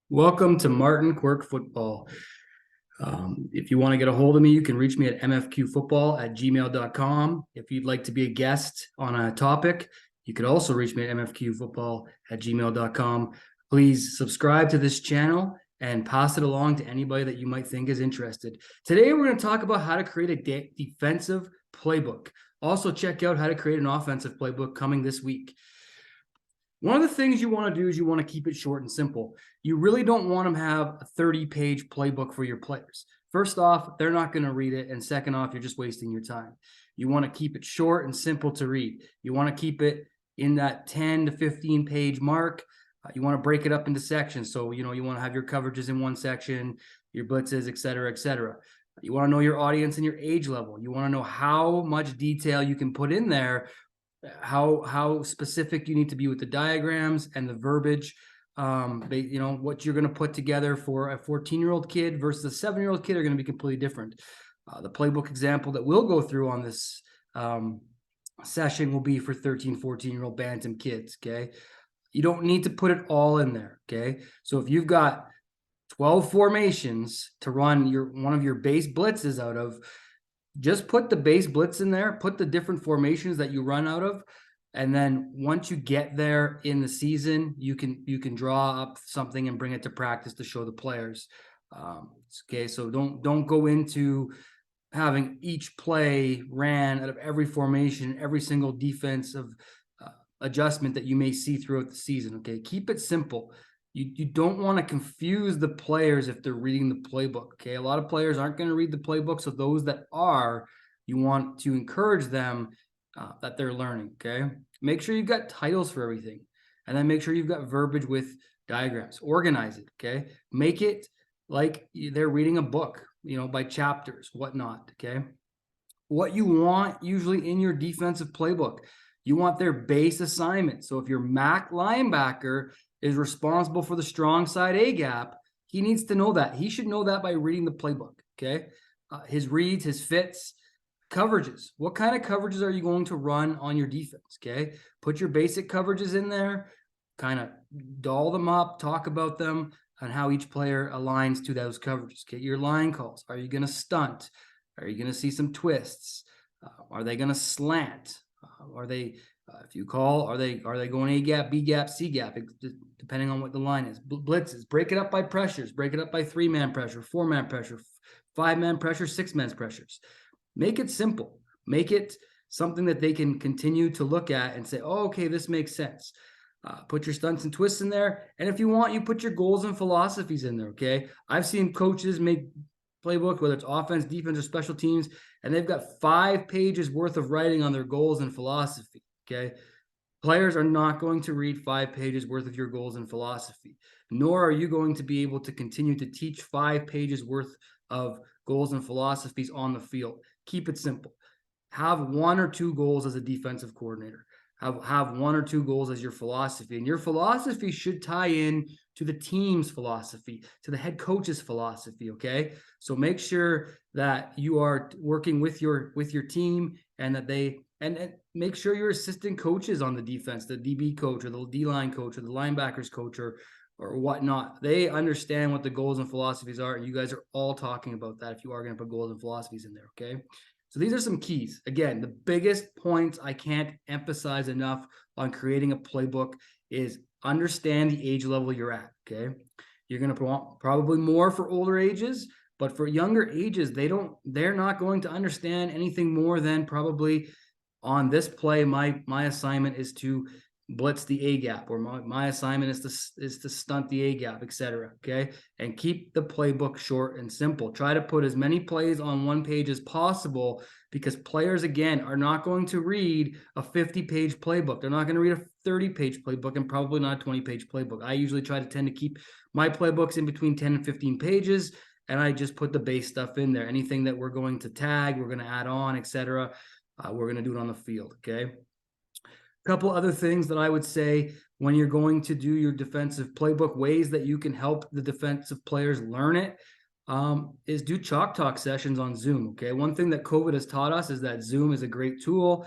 Welcome to Martin Quirk Football. If you want to get a hold of me, you can reach me at mfqfootball@gmail.com. If you'd like to be a guest on a topic, you could also reach me at mfqfootball@gmail.com. Please subscribe to this channel and pass it along to anybody that you might think is interested. Today, we're going to talk about how to create a defensive playbook. Also, check out how to create an offensive playbook coming this week. One of the things you want to do is you want to keep it short and simple. You really don't want to have a 30-page playbook for your players. First off, they're not going to read it. And second off, you're just wasting your time. You want to keep it short and simple to read. You want to keep it in that 10 to 15 page mark. You want to break it up into sections. So, you want to have your coverages in one section, your blitzes, et cetera, et cetera. You want to know your audience and your age level. You want to know how much detail you can put in there, how specific you need to be with the diagrams and the verbiage. What you're going to put together for a 14-year-old kid versus a 7-year-old kid are going to be completely different. The playbook example that we'll go through on this session will be for 13, 14-year-old bantam kids. Okay. You don't need to put it all in there. Okay. So if you've got 12 formations to run one of your base blitzes out of, just put the base blitz in there, put the different formations that you run out of. And then once you get there in the season, you can draw up something and bring it to practice to show the players. Okay. So don't go into having each play ran out of every formation, every single defensive adjustment that you may see throughout the season. Okay. Keep it simple. You don't want to confuse the players if they're reading the playbook. Okay. A lot of players aren't going to read the playbook. So those that are, you want to encourage them that they're learning. Okay. Make sure you've got titles for everything. And then make sure you've got verbiage with diagrams. Organize it. Okay. Make it like they're reading a book, by chapters, whatnot. Okay. What you want usually in your defensive playbook, you want their base assignment. So if your MAC linebacker is responsible for the strong side A gap, he needs to know that. He should know that by reading the playbook. Okay. His reads, his fits, coverages. What kind of coverages are you going to run on your defense? Okay. Put your basic coverages in there, kind of doll them up, talk about them and how each player aligns to those coverages. Okay. Your line calls. Are you going to stunt? Are you going to see some twists? Are they going to slant? Are they, if you call, are they going A gap, B gap, C gap, depending on what the line is? Blitzes, break it up by pressures, break it up by 3-man pressure, 4-man pressure, 5-man pressure, 6-man pressures. Make it simple. Make it something that they can continue to look at and say, oh, okay, this makes sense. Put your stunts and twists in there. And if you want, you put your goals and philosophies in there. Okay. I've seen coaches make playbook, whether it's offense, defense, or special teams, and they've got 5 pages worth of writing on their goals and philosophy. Okay. Players are not going to read 5 pages worth of your goals and philosophy, nor are you going to be able to continue to teach 5 pages worth of goals and philosophies on the field. Keep it simple. Have 1 or 2 goals as a defensive coordinator. Have 1 or 2 goals as your philosophy, and your philosophy should tie in to the team's philosophy, to the head coach's philosophy. Okay. So make sure that you are working with your team and that and make sure your assistant coaches on the defense, the DB coach or the D-line coach or the linebackers coach or whatnot, they understand what the goals and philosophies are. And you guys are all talking about that if you are going to put goals and philosophies in there. Okay. So these are some keys. Again, the biggest points I can't emphasize enough on creating a playbook is understand the age level you're at. Okay. You're going to want probably more for older ages, but for younger ages, they're not going to understand anything more than probably on this play. My assignment is to blitz the A gap, or my assignment is to stunt the A gap, etc. Okay. And keep the playbook short and simple. Try to put as many plays on one page as possible, because players, again, are not going to read a 50-page playbook. They're not going to read a 30-page playbook, and probably not a 20-page tend to keep my playbooks in between 10 and 15 pages. And I just put the base stuff in there. Anything that we're going to tag, we're going to add on, etc. We're going to do it on the field. Okay. Couple other things that I would say when you're going to do your defensive playbook, ways that you can help the defensive players learn it, is do chalk talk sessions on Zoom. Okay. One thing that COVID has taught us is that Zoom is a great tool.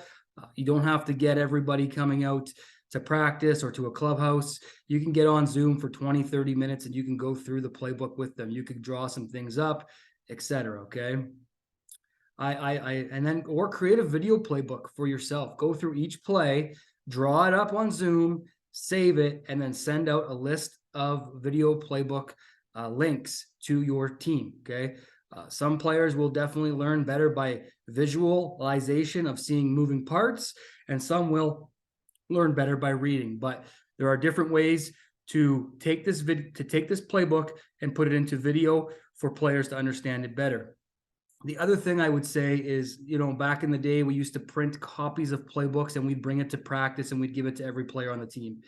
You don't have to get everybody coming out to practice or to a clubhouse, you can get on Zoom for 20, 30 minutes and you can go through the playbook with them. You can draw some things up, etc. Okay. Or create a video playbook for yourself. Go through each play, draw it up on Zoom, save it, and then send out a list of video playbook links to your team. Okay. Some players will definitely learn better by visualization of seeing moving parts, and some will learn better by reading. But there are different ways to take this playbook and put it into video for players to understand it better. The other thing I would say is, back in the day, we used to print copies of playbooks and we'd bring it to practice and we'd give it to every player on the team.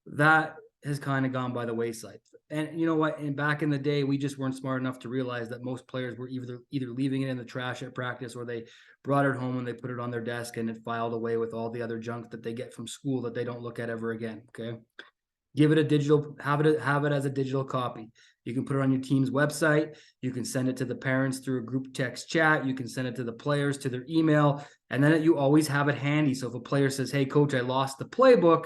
That has kind of gone by the wayside. And you know what? And back in the day, we just weren't smart enough to realize that most players were either leaving it in the trash at practice, or they brought it home and they put it on their desk and it filed away with all the other junk that they get from school that they don't look at ever again. Okay. Give it a digital, have it as a digital copy. You can put it on your team's website. You can send it to the parents through a group text chat. You can send it to the players to their email, and then you always have it handy. So if a player says, "Hey, coach, I lost the playbook,"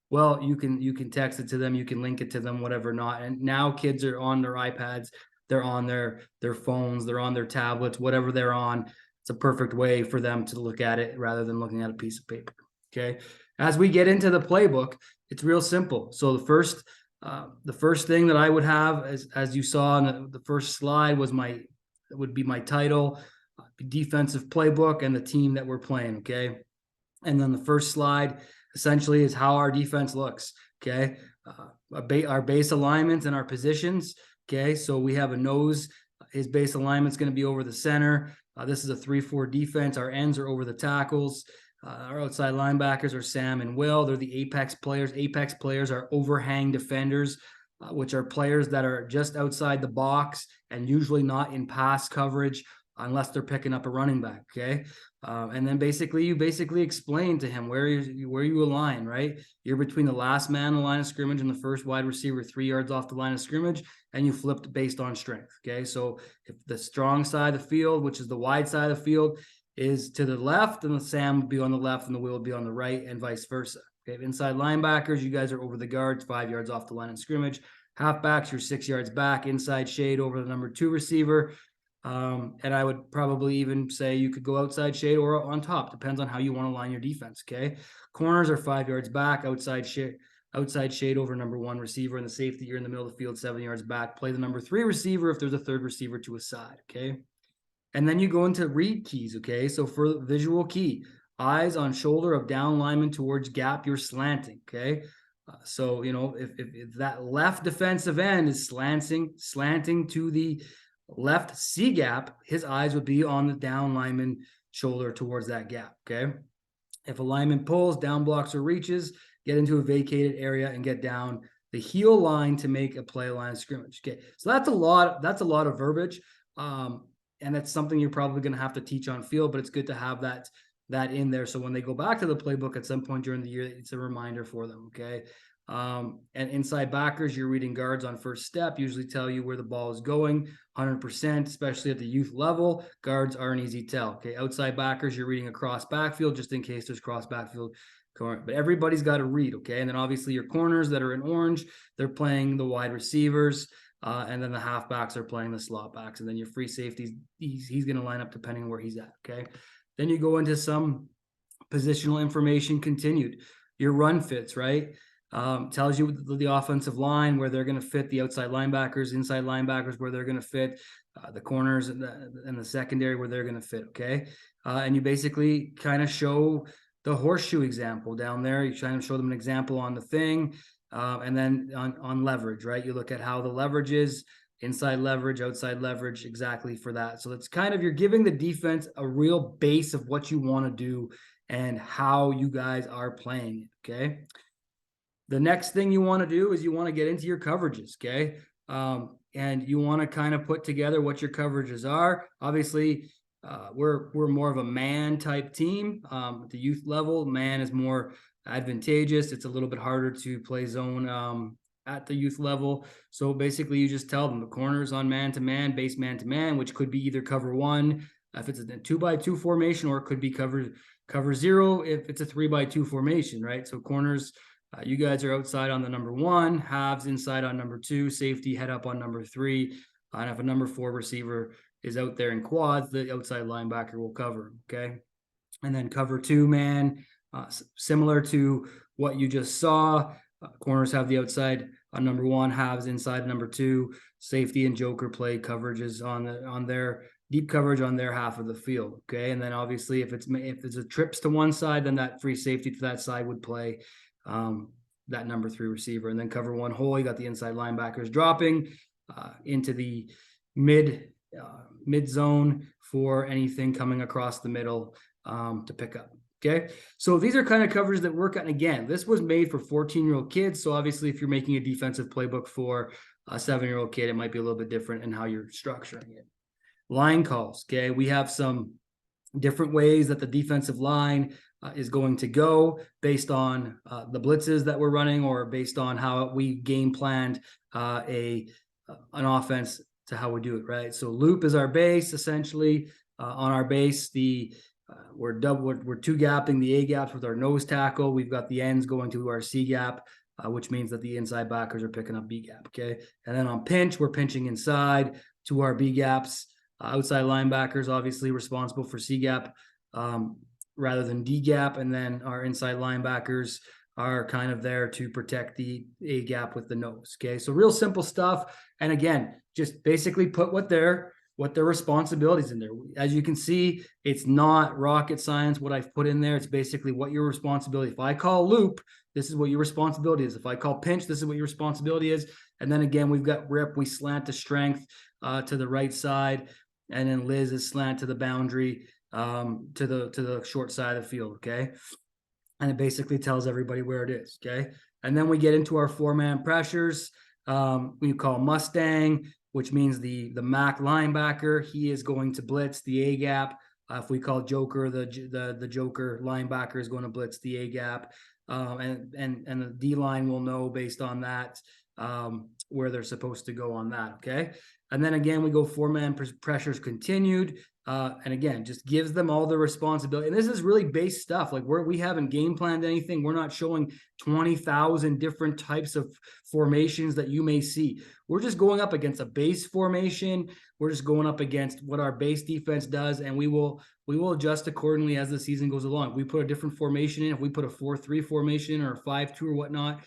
well, you can text it to them. You can link it to them, whatever not. And now kids are on their iPads. They're on their phones. They're on their tablets, whatever they're on. It's a perfect way for them to look at it rather than looking at a piece of paper. Okay. As we get into the playbook, it's real simple. So the first thing that I would have, as you saw in the first slide, would be my title, defensive playbook, and the team that we're playing. Okay. And then the first slide essentially is how our defense looks. Okay. Our base alignments and our positions. Okay. So we have a nose. His base alignment is going to be over the center. This is a 3-4 defense. Our ends are over the tackles. Our outside linebackers are Sam and Will. They're the apex players. Apex players are overhang defenders, which are players that are just outside the box and usually not in pass coverage unless they're picking up a running back. Okay. And then you explain to him where you align, right? You're between the last man on the line of scrimmage and the first wide receiver 3 yards off the line of scrimmage, and you flipped based on strength. Okay. So if the strong side of the field, which is the wide side of the field, is to the left, and the Sam would be on the left and the Will would be on the right, and vice versa. Okay. Inside linebackers, you guys are over the guards, 5 yards off the line of scrimmage. Halfbacks, you're 6 yards back, inside shade over the number 2 receiver. And I would probably even say you could go outside shade or on top, depends on how you want to line your defense. Okay. Corners are 5 yards back, outside shade over number 1 receiver, and the safety, you're in the middle of the field, 7 yards back. Play the number 3 receiver if there's a third receiver to a side. Okay. And then you go into read keys. Okay. So for visual key, eyes on shoulder of down lineman towards gap, you're slanting. Okay. So, if that left defensive end is slanting to the left C gap, his eyes would be on the down lineman shoulder towards that gap. Okay. If a lineman pulls, down blocks or reaches, get into a vacated area and get down the heel line to make a play line of scrimmage. Okay. So that's a lot of verbiage. And that's something you're probably going to have to teach on field, but it's good to have that in there. So when they go back to the playbook at some point during the year, it's a reminder for them. Okay. And inside backers, you're reading guards on first step, usually tell you where the ball is going 100%, especially at the youth level. Guards are an easy tell. Okay. Outside backers, you're reading across backfield just in case there's cross backfield. But everybody's got to read. Okay. And then obviously your corners that are in orange, they're playing the wide receivers. And then the halfbacks are playing the slot backs. And then your free safeties, he's going to line up depending on where he's at. Okay. Then you go into some positional information continued. Your run fits, right? Tells you the offensive line where they're going to fit, the outside linebackers, inside linebackers where they're going to fit, the corners and the secondary where they're going to fit. Okay. And you basically kind of show the horseshoe example down there. You try to show them an example on the thing. And then on leverage, right? You look at how the leverage is, inside leverage, outside leverage, exactly for that. So it's kind of, you're giving the defense a real base of what you want to do and how you guys are playing it. Okay. The next thing you want to do is you want to get into your coverages. Okay. And you want to kind of put together what your coverages are. Obviously, we're more of a man type team. At the youth level, man is more advantageous. It's a little bit harder to play zone at the youth level. So basically you just tell them the corners on man to man, base man to man, which could be either cover 1 if it's a 2x2 formation, or it could be cover 0 if it's a 3x2 formation, right? So corners You guys are outside on the number 1, halves inside on number 2, safety head up on number 3. And if a number 4 receiver is out there in quads, the outside linebacker will cover, okay? And then cover 2 man, similar to what you just saw. Corners have the outside on number 1, halves inside number 2. Safety and joker play coverages on their deep coverage on their half of the field, okay? And then obviously if it's a trips to one side, then that free safety to that side would play that number 3 receiver. And then cover 1 hole, you got the inside linebackers dropping into the mid zone for anything coming across the middle to pick up. Okay, so these are kind of covers that work. And again, this was made for 14-year-old kids. So obviously, if you're making a defensive playbook for a 7-year-old kid, it might be a little bit different in how you're structuring it. Line calls. Okay, we have some different ways that the defensive line is going to go based on the blitzes that we're running, or based on how we game planned an offense to how we do it, right? So loop is our base, essentially. On our base, we're 2-gapping the A gaps with our nose tackle. We've got the ends going to our C gap, which means that the inside backers are picking up B gap, okay? And then on pinch, we're pinching inside to our B gaps. Outside linebackers, obviously responsible for C gap rather than D gap. And then our inside linebackers are kind of there to protect the A gap with the nose, okay? So real simple stuff. And again, just basically put what their responsibilities in there. As you can see, it's not rocket science what I've put in there. It's basically what your responsibility. If I call loop, this is what your responsibility is. If I call pinch, this is what your responsibility is. And then again, we've got rip. We slant to strength to the right side, and then Liz is slant to the boundary to the short side of the field. Okay, and it basically tells everybody where it is. Okay, and then we get into our 4-man pressures. We call Mustang, which means the Mac linebacker. He is going to blitz the A gap. If we call Joker, the Joker linebacker is going to blitz the A gap, and the D line will know based on that where they're supposed to go on that. Okay, and then again we go 4-man pressures continued, and again just gives them all the responsibility. And this is really base stuff. Like we haven't game planned anything. We're not showing 20,000 different types of formations that you may see. We're just going up against a base formation. We're just going up against what our base defense does, and we will adjust accordingly as the season goes along. If we put a different formation in, if we put a 4-3 formation in, or a 5-2 or whatnot,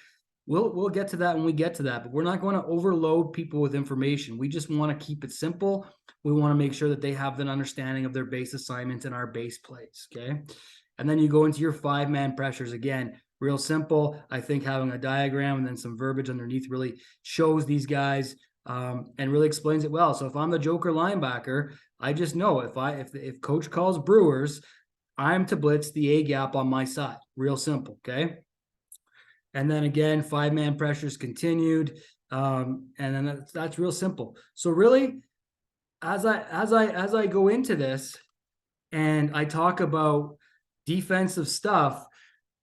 we'll get to that when we get to that. But we're not going to overload people with information. We just want to keep it simple. We want to make sure that they have an understanding of their base assignments and our base plays, okay? And then you go into your 5-man pressures. Again, real simple. I think having a diagram and then some verbiage underneath really shows these guys and really explains it well. So if I'm the Joker linebacker, I just know if coach calls Brewers, I'm to blitz the A gap on my side. Real simple, okay? And then again, 5-man pressures continued, and then that's real simple. So really, as I go into this and I talk about defensive stuff,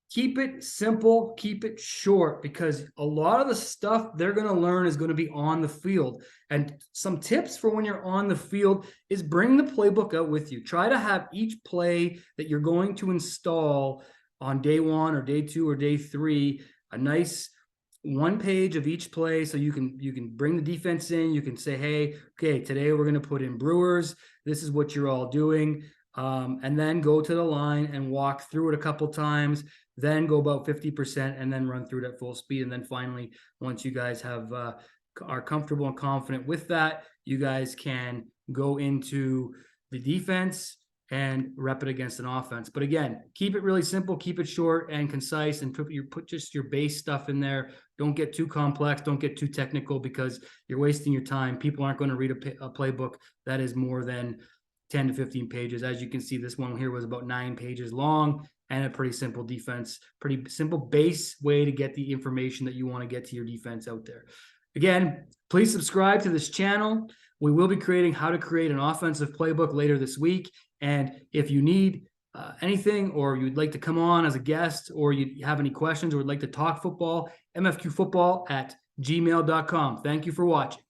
keep it simple, keep it short, because a lot of the stuff they're going to learn is going to be on the field. And some tips for when you're on the field is bring the playbook out with you. Try to have each play that you're going to install on day 1 or day 2 or day 3, a nice 1 page of each play, so you can bring the defense in. You can say, hey, okay, today we're going to put in Brewers. This is what you're all doing. And then go to the line and walk through it a couple times, then go about 50% and then run through it at full speed. And then finally, once you guys are comfortable and confident with that, you guys can go into the defense and rep it against an offense. But again, keep it really simple, keep it short and concise, and put just your base stuff in there. Don't get too complex, don't get too technical, because you're wasting your time. People aren't going to read a playbook that is more than 10 to 15 pages. As you can see, this one here was about 9 pages long, and a pretty simple defense, pretty simple base way to get the information that you want to get to your defense out there. Again, please subscribe to this channel. We will be creating how to create an offensive playbook later this week. And if you need anything, or you'd like to come on as a guest, or you have any questions, or would like to talk football, mfqfootball@gmail.com. Thank you for watching.